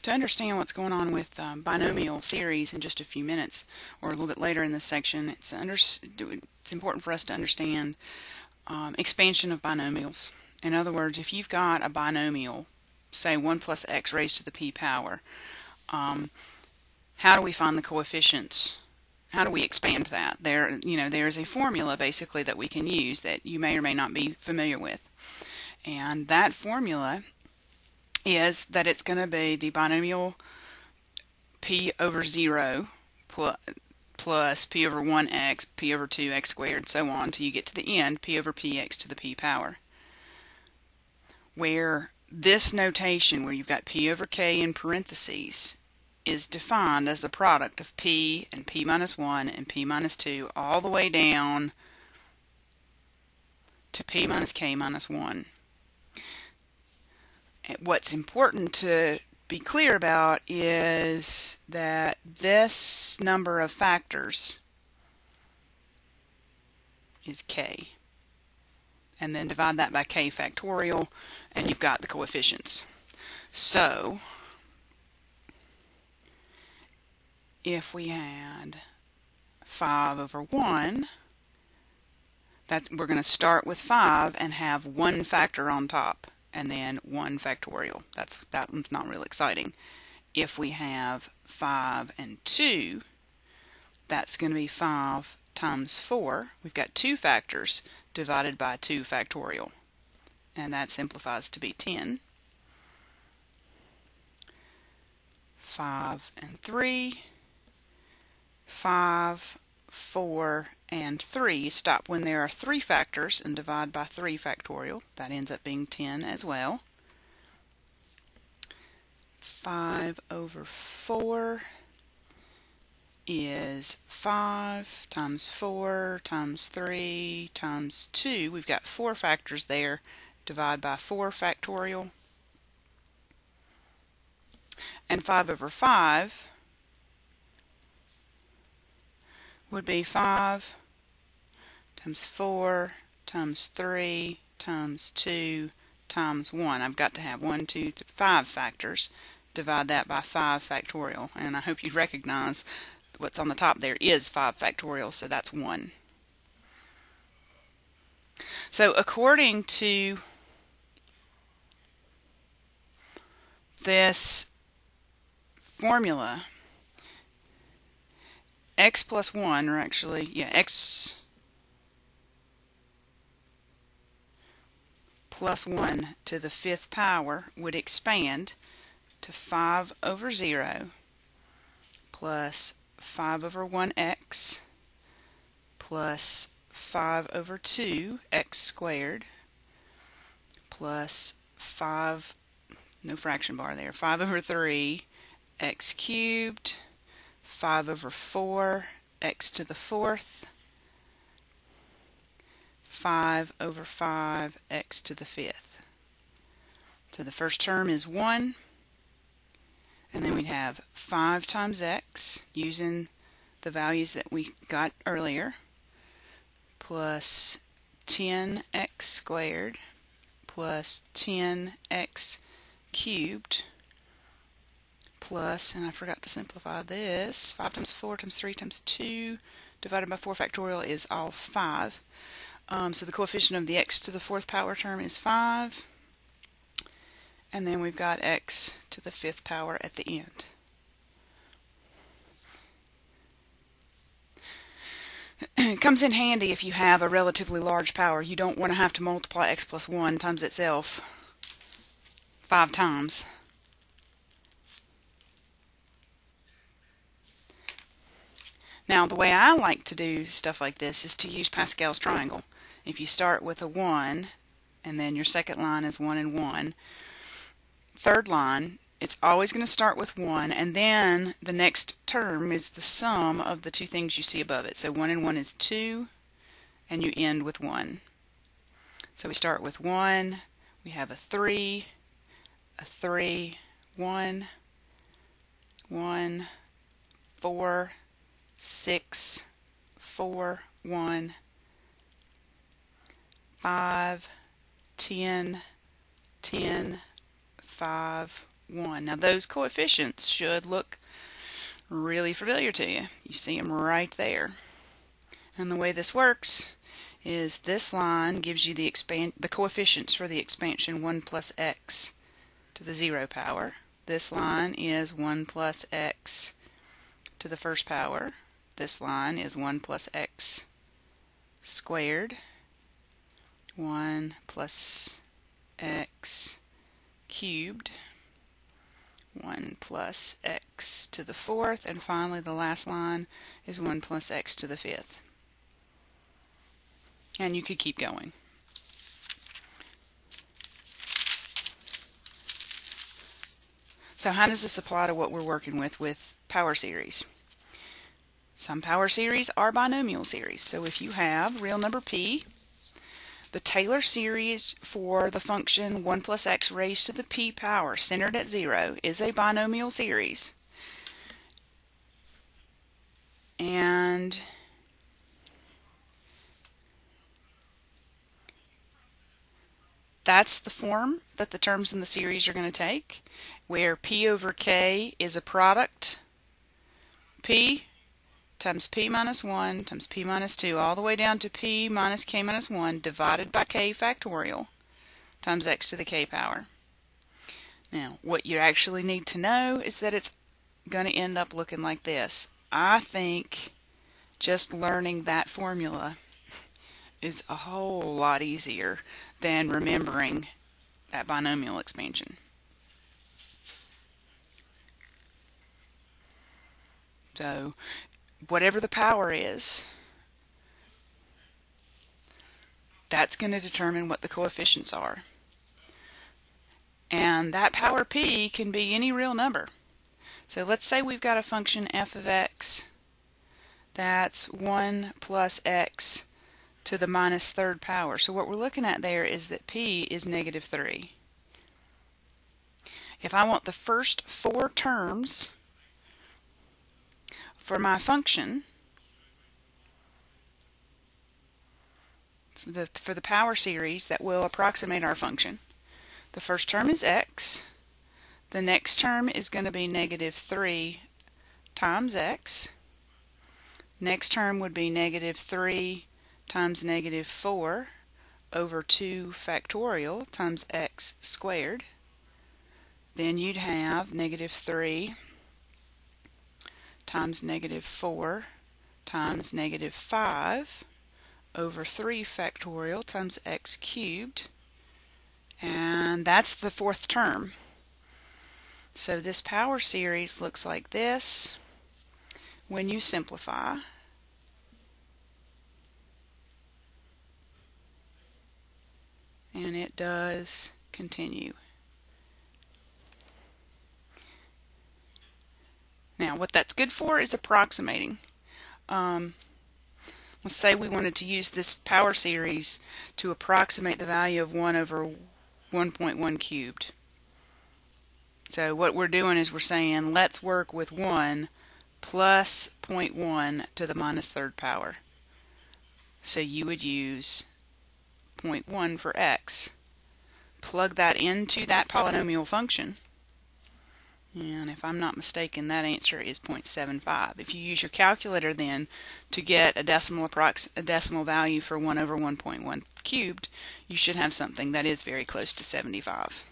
To understand what's going on with binomial series in just a few minutes, or a little bit later in this section, it's important for us to understand expansion of binomials. In other words, if you've got a binomial, say 1 plus x raised to the p power, how do we find the coefficients? How do we expand that? There's a formula basically that we can use that you may or may not be familiar with. And that formula is that it's going to be the binomial p over 0 plus p over 1x, p over 2x squared, so on, until you get to the end, p over px to the p power. Where this notation, where you've got p over k in parentheses, is defined as the product of p and p minus 1 and p minus 2 all the way down to p minus k minus 1. What's important to be clear about is that this number of factors is k. And then divide that by k factorial, and you've got the coefficients. So, if we had 5 over 1, we're going to start with 5 and have one factor on top, and then 1 factorial. That one's not real exciting. If we have 5 and 2, that's going to be 5 times 4. We've got 2 factors divided by 2 factorial, and that simplifies to be 10. 5 and 3, 5, 4, and 3. Stop when there are 3 factors and divide by 3 factorial. That ends up being 10 as well. 5 over 4 is 5 times 4 times 3 times 2. We've got 4 factors there. Divide by 4 factorial. And 5 over 5 would be 5 times 4 times 3 times 2 times 1. I've got to have 1, 2, 5 factors. Divide that by 5 factorial. And I hope you recognize what's on the top there is 5 factorial, so that's 1. So according to this formula, x plus 1, or actually, x plus 1 to the 5th power would expand to 5 over 0 plus 5 over 1x plus 5 over 2x squared plus 5, no fraction bar there, 5 over 3 x cubed, 5 over 4 x to the 4th, 5 over 5 x to the 5th. So the first term is 1, and then we'd have 5 times x using the values that we got earlier, plus 10x squared plus 10x cubed plus, and I forgot to simplify this, 5 times 4 times 3 times 2 divided by 4 factorial is all 5. So the coefficient of the x to the 4th power term is 5. And then we've got x to the 5th power at the end. It comes in handy if you have a relatively large power. You don't want to have to multiply x plus 1 times itself 5 times. Now, the way I like to do stuff like this is to use Pascal's triangle. If you start with a 1, and then your second line is 1 and 1, third line, it's always going to start with 1, and then the next term is the sum of the two things you see above it. So 1 and 1 is 2, and you end with 1. So we start with 1, we have a 3, 1, 1, 4, 6, 4, 1, 5, 10, 10, 5, 1. Now those coefficients should look really familiar to you. You see them right there. And the way this works is this line gives you the coefficients for the expansion 1 plus x to the 0 power. This line is 1 plus x to the first power. This line is 1 plus x squared. 1 plus x cubed. 1 plus x to the fourth, and finally the last line is 1 plus x to the fifth. And you could keep going. So how does this apply to what we're working with power series? Some power series are binomial series. So if you have real number p, the Taylor series for the function 1 plus x raised to the p power centered at 0 is a binomial series. And that's the form that the terms in the series are going to take, where p over k is a product p times p minus 1 times p minus 2 all the way down to p minus k minus 1 divided by k factorial times x to the k power. Now, what you actually need to know is that it's going to end up looking like this. I think just learning that formula is a whole lot easier than remembering that binomial expansion. So, whatever the power is, that's going to determine what the coefficients are. And that power p can be any real number. So let's say we've got a function f of x that's 1 plus x to the minus third power. So what we're looking at there is that p is negative 3. If I want the first 4 terms for my function, for the power series that will approximate our function, the first term is x, the next term is going to be negative 3 times x, next term would be negative 3 times negative 4 over 2 factorial times x squared. Then you'd have negative 3 times negative 4 times negative 5 over 3 factorial times x cubed. And that's the 4th term. So this power series looks like this when you simplify. And it does continue. Now, what that's good for is approximating. Let's say we wanted to use this power series to approximate the value of 1 over 1.1 cubed. So what we're doing is we're saying let's work with 1 plus 0.1 to the minus third power. So you would use 0.1 for x. Plug that into that polynomial function. And if I'm not mistaken, that answer is 0.75. If you use your calculator then to get a decimal value for 1 over 1.1 cubed, you should have something that is very close to 75.